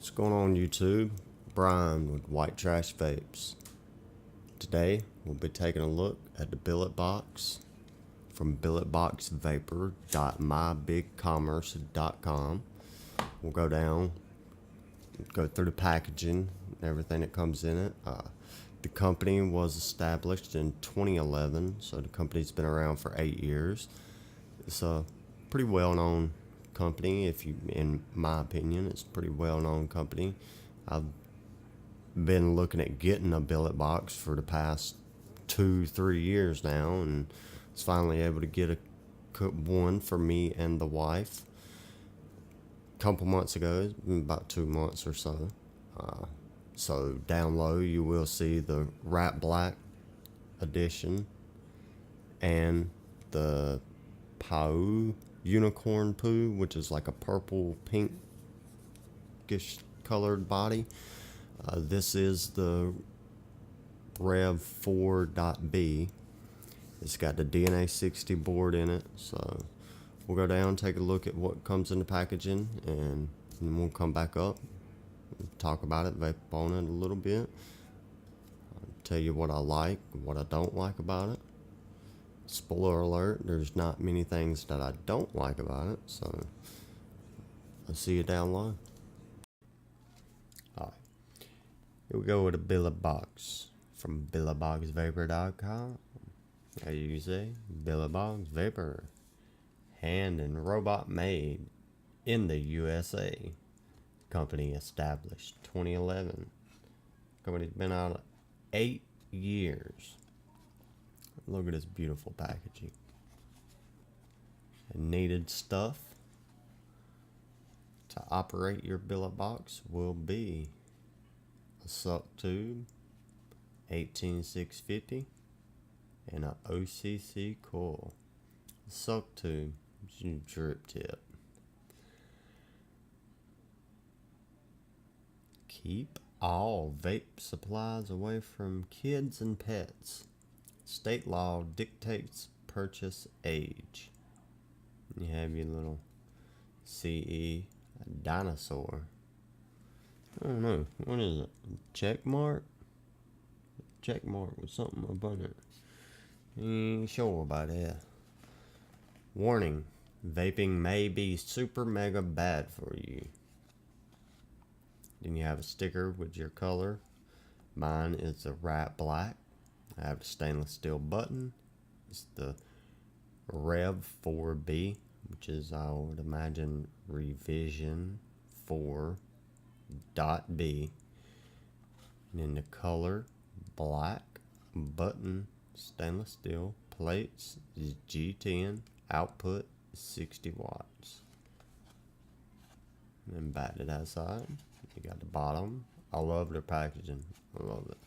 What's going on YouTube? Brian with White Trash Vapes. Today we'll be taking a look at the billet box from BilletBoxVapor.mybigcommerce.com. We'll go down, go through the packaging and everything that comes in it. The company was established in 2011, so the company's been around for 8 years. It's a pretty well-known company. In my opinion, it's a pretty well-known company. I've been looking at getting a billet box for the past 2-3 years now, and was finally able to get one for me and the wife a couple months ago, about 2 months or so. So down low you will see the Rat Black edition and the Pau Unicorn Poo, which is like a purple pinkish colored body. This is the Rev4.B. It's got the DNA 60 board in it, so we'll go down, take a look at what comes in the packaging, and then we'll come back up, talk about it, vape on it a little bit, tell you what I like, what I don't like about it. Spoiler alert, there's not many things that I don't like about it, so I'll see you down low. Alright, here we go with a billet box from BilletBoxVapor.com. As you can see, BilletBox Vapor, hand and robot made in the USA. Company established 2011. Company's been out 8 years. Look at this beautiful packaging. And needed stuff to operate your billet box will be a suck tube, 18650, and a OCC coil. The suck tube is your drip tip. Keep all vape supplies away from kids and pets. State law dictates purchase age. You have your little CE dinosaur. I don't know. What is it? Check mark? Check mark with something up on it. Ain't sure about that. Warning. Vaping may be super mega bad for you. Then you have a sticker with your color. Mine is the Rat Black. I have the stainless steel button. It's the Rev4.B, which is, I would imagine, revision 4.B. And then the color, black, button, stainless steel, plates is G10, output is 60 watts. And then back to that side, you got the bottom. I love their packaging. I love it.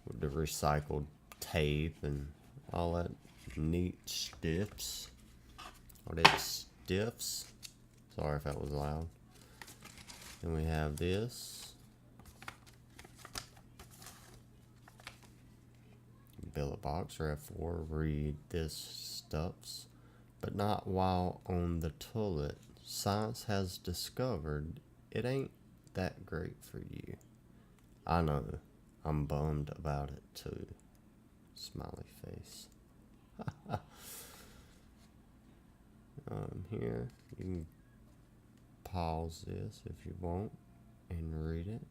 With the recycled tape and all that neat stiffs. Or they stiffs. Sorry if that was loud. Then we have this. BilletBox Rev4. Read this stuffs. But not while on the toilet. Science has discovered it ain't that great for you. I know. I'm bummed about it too. Smiley face. Here, you can pause this if you want and read it.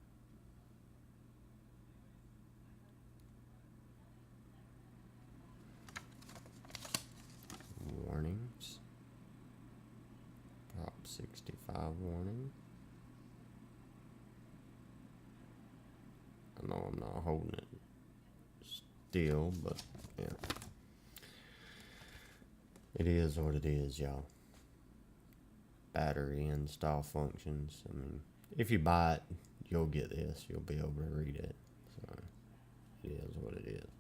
Warnings. Prop 65 warning. I know I'm not holding it still, but yeah. It is what it is, y'all. Battery install functions. I mean, if you buy it, you'll get this. You'll be able to read it. So, it is what it is.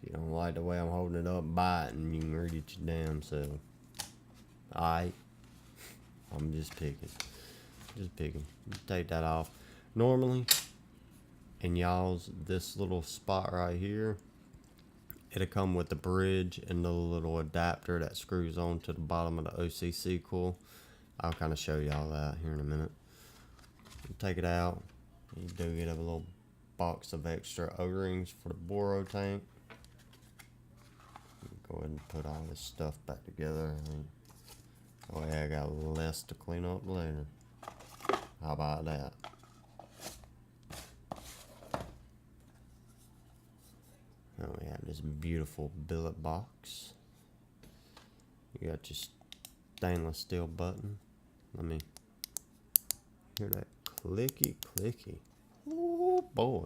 If you don't like the way I'm holding it up, buy it and you can read it your damn self. Alright. I'm just picking. Just picking. Take that off. Normally, in y'all's, this little spot right here, it'll come with the bridge and the little adapter that screws on to the bottom of the OCC coil. I'll kind of show y'all that here in a minute. Take it out. You do get a little box of extra O-rings for the boro tank. Go ahead and put all this stuff back together. Oh yeah, I got less to clean up later. How about that? And we have this beautiful billet box. You got your stainless steel button. Let me hear that clicky clicky. Oh boy.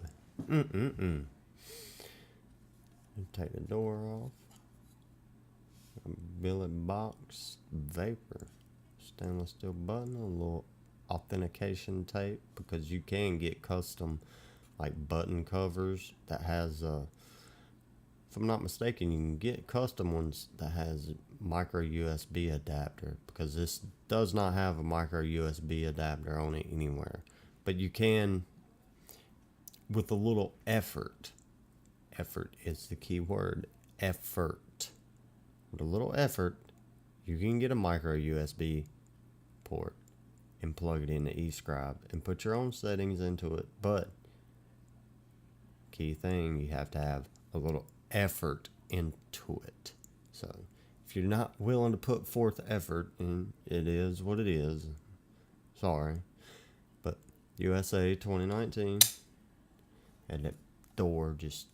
And take the door off. BilletBox Vapor. Stainless steel button. A little authentication tape, because you can get custom like button covers that has if I'm not mistaken, you can get custom ones that has micro USB adapter, because this does not have a micro USB adapter on it anywhere. But you can, with a little effort is the key word, effort. With a little effort, you can get a micro USB port and plug it into eScribe and put your own settings into it. But key thing, you have to have a little effort into it. So if you're not willing to put forth effort, and it is what it is, sorry, but USA 2019, and that door just,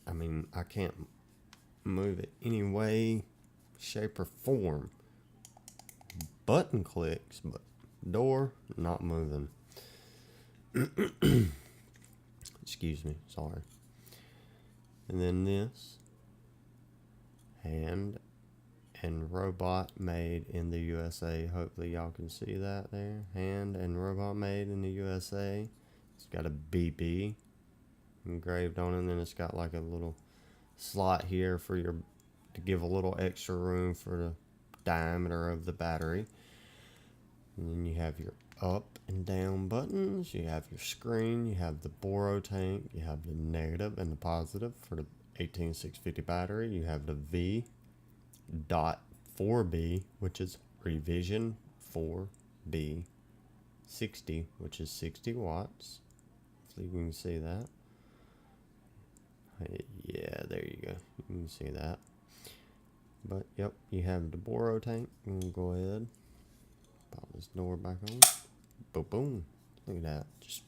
I mean, I can't move it any way, shape, or form. Button clicks, but door not moving. Excuse me, sorry. And then this, hand and robot made in the USA. Hopefully y'all can see that there. Hand and robot made in the USA. It's got a BB engraved on it, and then it's got like a little slot here for your, to give a little extra room for the diameter of the battery. And then you have your up and down buttons, you have your screen, you have the boro tank, you have the negative and the positive for the 18650 battery, you have the V.4B, which is revision 4B 60, which is 60 watts. So you can see that. Yeah, there you go. You can see that. But yep, you have the boro tank. We'll go ahead, pop this door back on. Boom, boom. Look at that. Just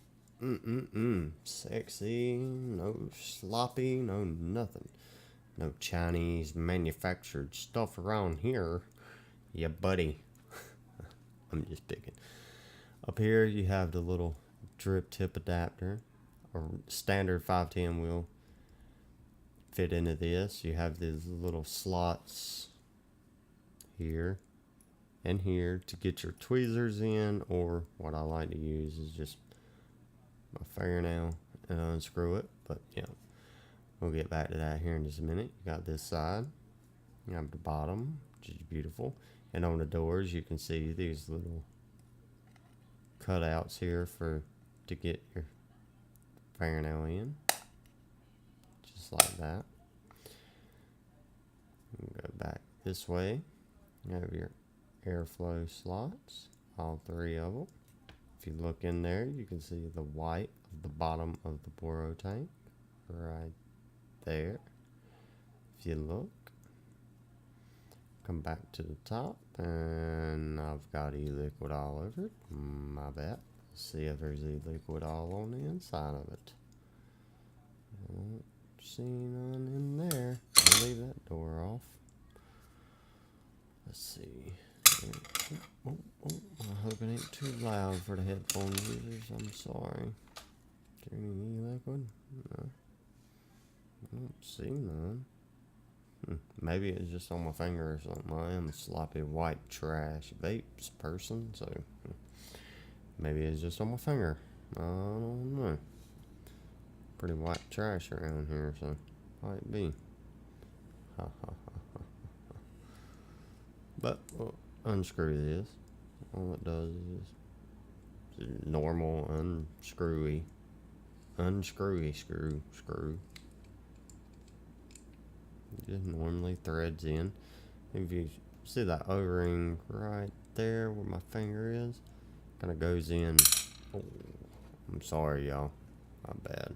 sexy. No sloppy. No nothing. No Chinese manufactured stuff around here. Yeah, buddy. I'm just picking. Up here you have the little drip tip adapter, or standard 510 wheel. Fit into this. You have these little slots here and here to get your tweezers in, or what I like to use is just my fingernail and unscrew it. But yeah, we'll get back to that here in just a minute. You got this side, you have the bottom, which is beautiful, and on the doors you can see these little cutouts here for to get your fingernail in, just like that. Go back this way. You have your airflow slots, all three of them. If you look in there, you can see the white of the bottom of the boro tank right there. If you look, come back to the top, and I've got e-liquid all over it. My bad. See if there's e-liquid all on the inside of it. Don't see none in there. I'll leave that door off. Let's see. Oh, I hope it ain't too loud for the headphone users. I'm sorry. Is there any e-liquid? No. I don't see none. Maybe it's just on my finger or something. I am a sloppy white trash vapes person, so maybe it's just on my finger. I don't know. Pretty white trash around here, so might be. Ha ha ha ha. But we'll unscrew this. All it does is normal unscrewy screw. Just normally threads in. If you See that O-ring right there where my finger is? Kind of goes in. Oh, I'm sorry, y'all. My bad.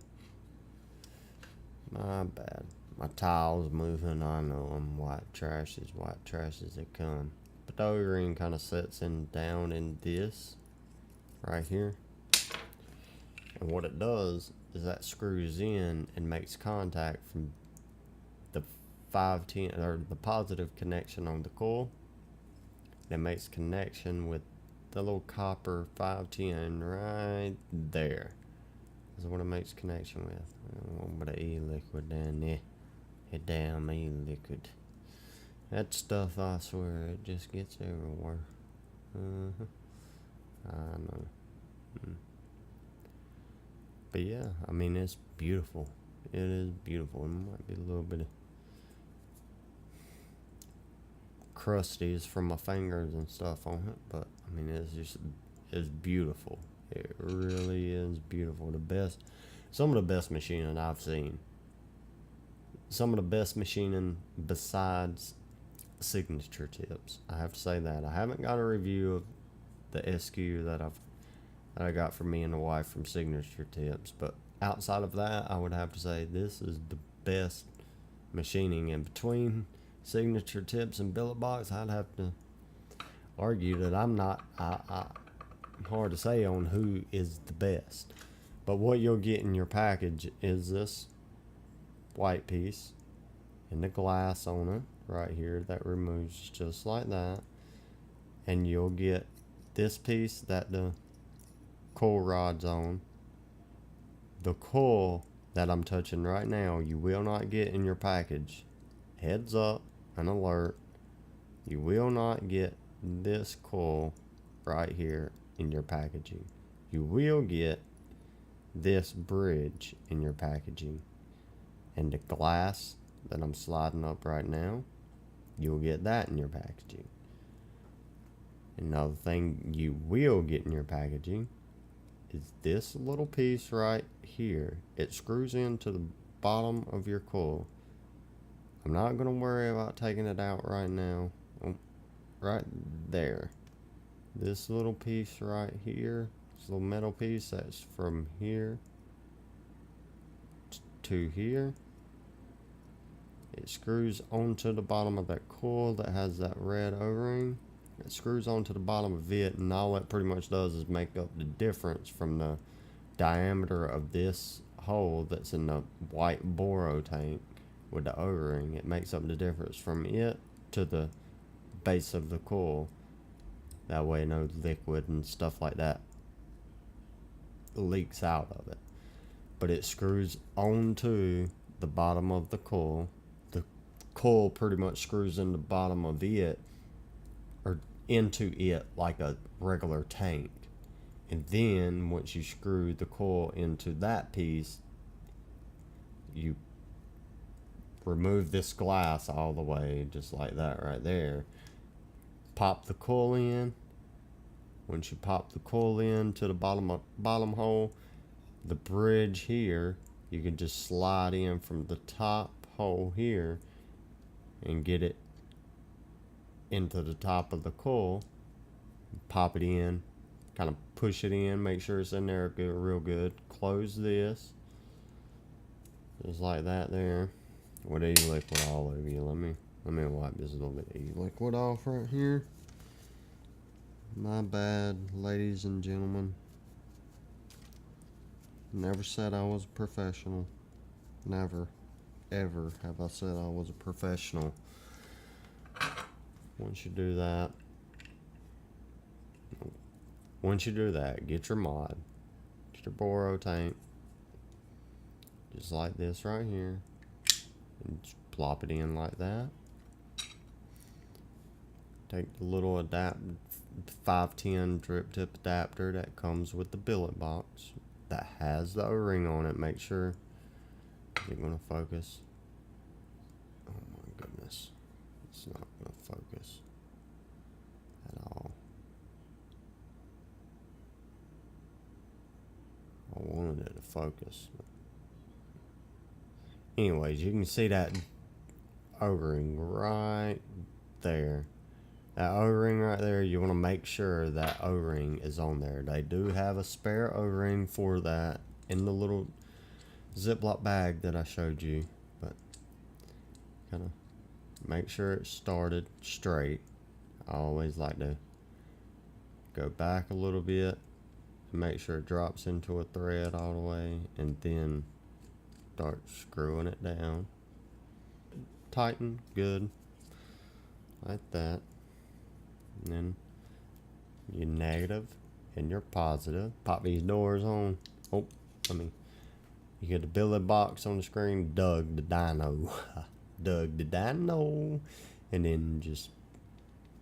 My bad. My tile's moving. I know I'm white trash as they come. But the O-ring kind of sets in down in this right here. And what it does is that screws in and makes contact from the 510 or the positive connection on the coil. It makes connection with the little copper 510 right there. That's what it makes connection with. A little bit of e-liquid down there. A damn e-liquid. That stuff, I swear, it just gets everywhere. I know. But yeah, I mean, it's beautiful. It is beautiful. It might be a little bit of crusties from my fingers and stuff on it, but I mean, it's beautiful. It really is beautiful. Some of the best machining I've seen. Some of the best machining besides signature tips. I have to say that. I haven't got a review of the SKU that I got for me and the wife from Signature Tips, but outside of that, I would have to say this is the best machining. In between Signature Tips and BilletBox, I'd have to argue that I'm hard to say on who is the best. But what you'll get in your package is this white piece and the glass on it right here that removes just like that, and you'll get this piece that the coil rod's on. The coil that I'm touching right now, you will not get in your package. Heads up, an alert. You will not get this coil right here in your packaging. You will get this bridge in your packaging. And the glass that I'm sliding up right now, you'll get that in your packaging. Another thing you will get in your packaging is this little piece right here. It screws into the bottom of your coil. I'm not going to worry about taking it out right now. Right there. This little piece right here, this little metal piece that's from here to here. It screws onto the bottom of that coil that has that red O-ring. It screws onto the bottom of it, and all it pretty much does is make up the difference from the diameter of this hole that's in the white boro tank with the O-ring. It makes up the difference from it to the base of the coil. That way no liquid and stuff like that leaks out of it. But it screws onto the bottom of the coil. The coil pretty much screws in the bottom of it, or into it, like a regular tank. And then once you screw the coil into that piece, you remove this glass all the way, just like that right there. Pop the coil in. Once you pop the coil in to the bottom hole, the bridge here, you can just slide in from the top hole here and get it into the top of the coil. Pop it in, kind of push it in, make sure it's in there good, real good. Close this, just like that there. With e-liquid all over you. Let me wipe this little bit of e-liquid off right here. My bad, ladies and gentlemen. Never said I was a professional. Never, ever have I said I was a professional. Once you do that, get your mod. Get your boro tank. Just like this right here. And just plop it in like that. Take the little 510 drip tip adapter that comes with the billet box that has the O-ring on it. Make sure. Is it going to focus? Oh my goodness. It's not going to focus at all. I wanted it to focus. Anyways, you can see that O-ring right there. That O-ring right there, you want to make sure that O-ring is on there. They do have a spare O-ring for that in the little Ziploc bag that I showed you, but kind of make sure it's started straight. I always like to go back a little bit and make sure it drops into a thread all the way, and then start screwing it down. Tighten, good, like that. And then your negative and your positive. Pop these doors on. Oh, you get the billet box on the screen. Doug the Dino. Doug the Dino. And then just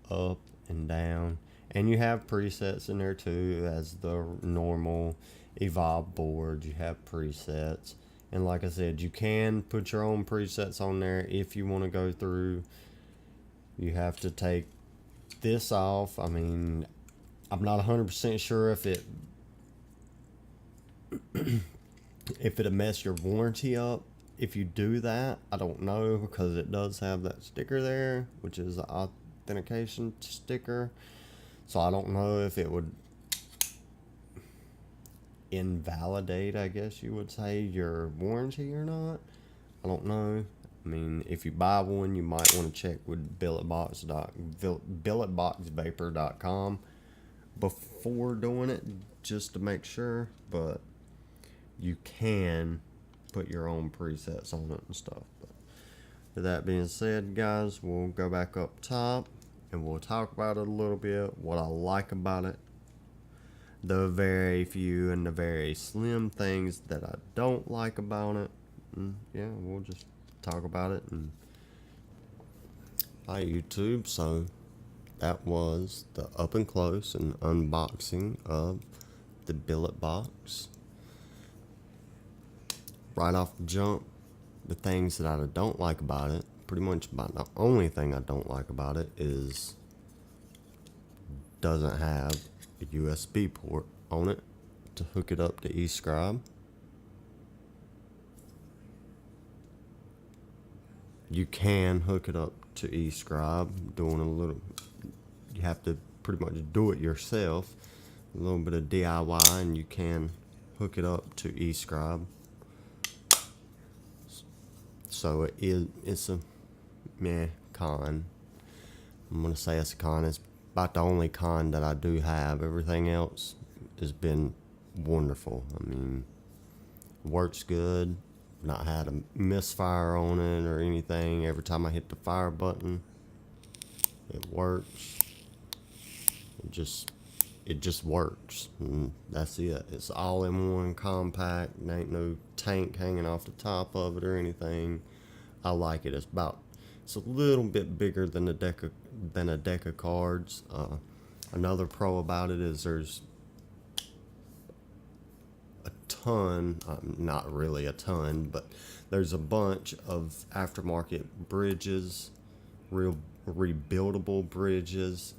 up and down. And you have presets in there too, as the normal Evolve board. You have presets. And like I said, you can put your own presets on there if you want to go through. You have to take this off. I mean, I'm not 100% sure if it'll mess your warranty up if you do that. I don't know, because it does have that sticker there, which is an authentication sticker. So I don't know if it would invalidate, I guess you would say, your warranty or not. I don't know. I mean, if you buy one, you might want to check with BilletBoxVapor.com before doing it, just to make sure. But you can put your own presets on it and stuff. But with that being said, guys, we'll go back up top and we'll talk about it a little bit, what I like about it, the very few and the very slim things that I don't like about it. And yeah, we'll just talk about it. And hi YouTube. So that was the up and close and unboxing of the billet box. Right off the jump, the things that I don't like about it, pretty much about the only thing I don't like about it is doesn't have a USB port on it to hook it up to eScribe. You can hook it up to eScribe, doing a little, you have to pretty much do it yourself, a little bit of DIY, and you can hook it up to eScribe. So it's a meh con. I'm gonna say it's a con. It's about the only con that I do have. Everything else has been wonderful. I mean, works good. Not had a misfire on it or anything. Every time I hit the fire button, it works. It just works, and that's it. It's all in one, compact. There ain't no tank hanging off the top of it or anything. I like it. It's a little bit bigger than a deck of cards. Another pro about it is there's a ton, not really a ton, but there's a bunch of aftermarket bridges, real rebuildable bridges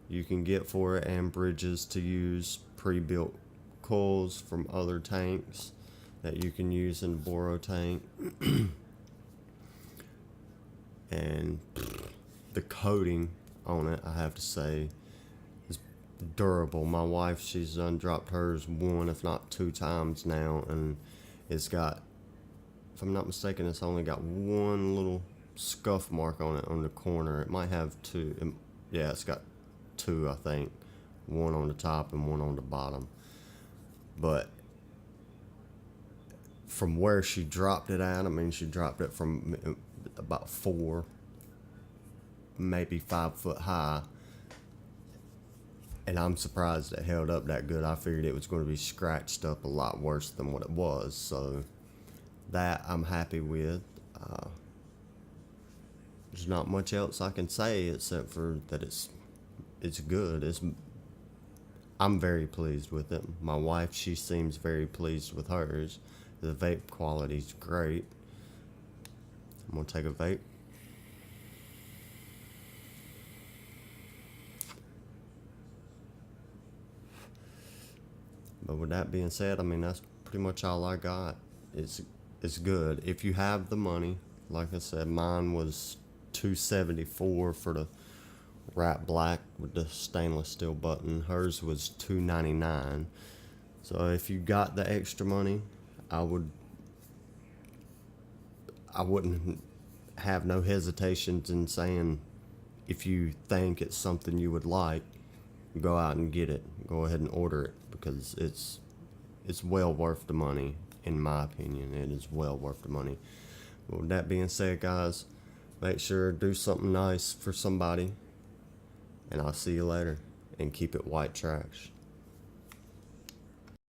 you can get for it, and bridges to use pre-built coils from other tanks that you can use in the Boro tank. And the coating on it, I have to say, is durable. My wife, she's dropped hers one, if not two times now, and it's got, if I'm not mistaken, it's only got one little scuff mark on it on the corner. It might have two. Yeah, it's got two, I think. One on the top and one on the bottom. But from where she dropped it at, I mean, she dropped it from about 4, maybe 5 foot high, and I'm surprised it held up that good. I figured it was going to be scratched up a lot worse than what it was, so that I'm happy with. There's not much else I can say except for that it's good. I'm very pleased with it. My wife, she seems very pleased with hers. The vape quality's great. I'm gonna take a vape. But with that being said, I mean, that's pretty much all I got. It's good if you have the money. Like I said, mine was $274 for the wrapped black with the stainless steel button. Hers was $2.99. So if you got the extra money, I wouldn't have no hesitations in saying, if you think it's something you would like, go out and get it. Go ahead and order it, because it's well worth the money. In my opinion, it is well worth the money. But with that being said, guys, make sure to do something nice for somebody, and I'll see you later, and keep it white trash.